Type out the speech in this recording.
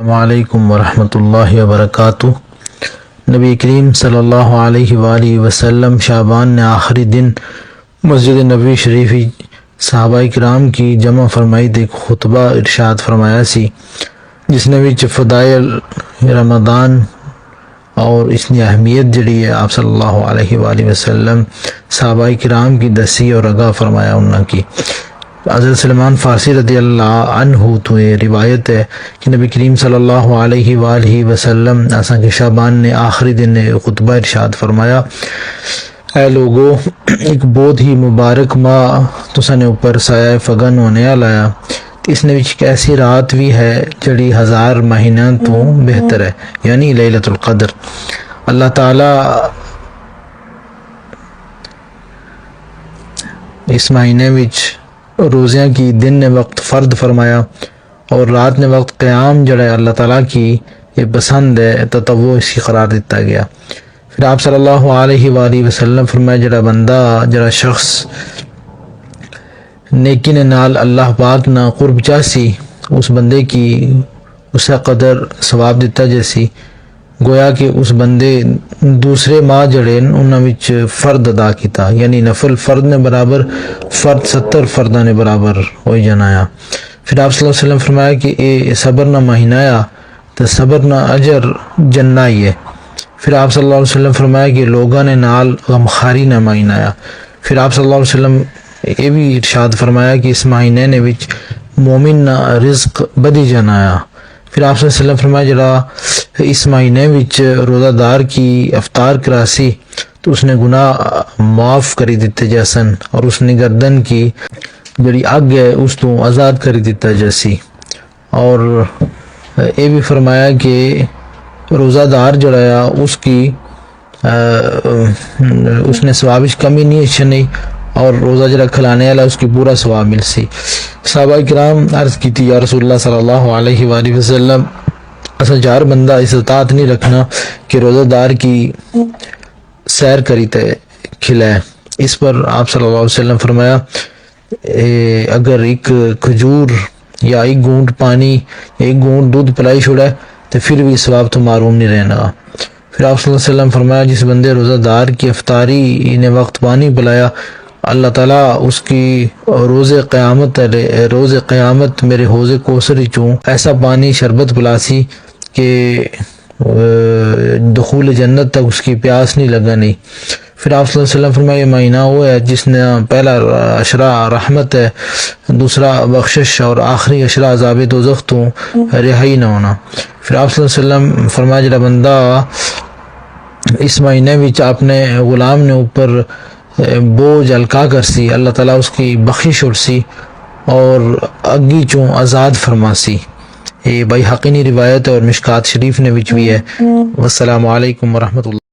وعلیکم ورحمۃ اللہ وبرکاتہ۔ نبی کریم صلی اللہ علیہ وآلہ وسلم شعبان نے آخری دن مسجد نبوی شریف صحابہ کرام کی جمع فرمائی ایک خطبہ ارشاد فرمایا سی، جس نے وچ فضائل رمضان اور اس کی اہمیت جڑی ہے آپ صلی اللہ علیہ وآلہ وسلم صحابہ کرام کی دسی اور آگاہ فرمایا انہاں کی۔ حضرت سلمان فارسی رضی اللہ عنہ تو یہ روایت ہے کہ نبی کریم صلی اللہ علیہ وآلہ وسلم اساں کے شعبان نے آخری دن خطبہ ارشاد فرمایا، اے لوگو، ایک بہت ہی مبارک ماہ تساں نے اوپر سایہ فگن ہونے آلایا، اس نے وچ ایک ایسی رات بھی ہے جڑی 1000 مہینہ تو بہتر ہے، یعنی لیلۃ القدر۔ اللہ تعالی اس مہینے وچ روزیاں کی دن نے وقت فرد فرمایا اور رات نے وقت قیام جڑا ہے اللہ تعالیٰ کی یہ پسند ہے، تطوع اس کی قرار دیتا گیا۔ پھر آپ صلی اللہ علیہ وآلہ وسلم فرمایا، جڑا شخص نیکی نے نال اللہ پاک نہ قرب چاسی، اس بندے کی اسے قدر ثواب دیتا جیسی، گویا کہ اس بندے دوسرے ماہ جڑے انہاں وچ فرد ادا کیتا، یعنی نفل فرد نے برابر فرد 70 فرداں نے برابر ہوئی جنایا۔ پھر آپ صلی اللہ علیہ وسلم فرمایا کہ اے صبر نہ مہینہ آیا تو صبر نہ اجر جنہ ہی ہے۔ پھر آپ صلی اللہ علیہ وسلم فرمایا کہ لوگاں نے نال غمخاری نہ مہینہ آیا۔ پھر آپ صلی اللہ علیہ وسلم یہ بھی ارشاد فرمایا کہ اس مہینے نے وچ مومن نہ رزق بدی جنایا۔ پھر آپ صلی اللہ علیہ وسلم فرمایا، جڑا اس مہینے وچ روزہ دار کی افطار کراسی تو اس نے گناہ معاف کری دیتے جیسن، اور اس نے گردن کی جڑی اگ ہے اس تو آزاد کری دیتا جیسی۔ اور یہ بھی فرمایا کہ روزہ دار جڑا ہے اس نے ثواب وچ کمی نہیں اور روزہ جڑا کھلانے والا اس کی پورا ثواب مل سی۔ صحابہ کرام عرض کی تھی، یا رسول اللہ صلی اللہ علیہ وآلہ وسلم، اسا 4 بندہ استطاعت نہیں رکھنا کہ روزہ دار کی سیر کری تے کھلائے۔ اس پر آپ صلی اللہ علیہ وسلم فرمایا، اگر ایک کھجور یا ایک گھونٹ پانی ایک گھونٹ دودھ پلائی چھوڑا تو پھر بھی ثواب تو معروم نہیں رہنا۔ پھر آپ صلی اللہ علیہ وسلم فرمایا، جس بندے روزہ دار کی افطاری انہیں وقت پانی پلایا، اللہ تعالیٰ اس کی روز قیامت میرے حوض کوثر چوں ایسا پانی شربت پلاسی کہ دخول جنت تک اس کی پیاس نہیں لگا نہیں۔ پھر آپ صلی اللہ علیہ وسلم فرمایا، یہ مہینہ وہ ہے جس نے پہلا عشرہ رحمت ہے، دوسرا بخشش، اور آخری عشرہ عذاب دوزخ تو رہائی نہ ہونا۔ پھر آپ صلی اللہ علیہ وسلم فرمایا، جڑا بندہ اس مہینے وچ اپنے غلام نے اوپر بوجھ ہلکا کرسی، اللہ تعالیٰ اس کی بخشش اڑسی اور اگی چوں آزاد فرماسی۔ یہ بیہقی روایت ہے اور مشکات شریف نے وچ بھی ہے۔ والسلام علیکم ورحمۃ اللہ۔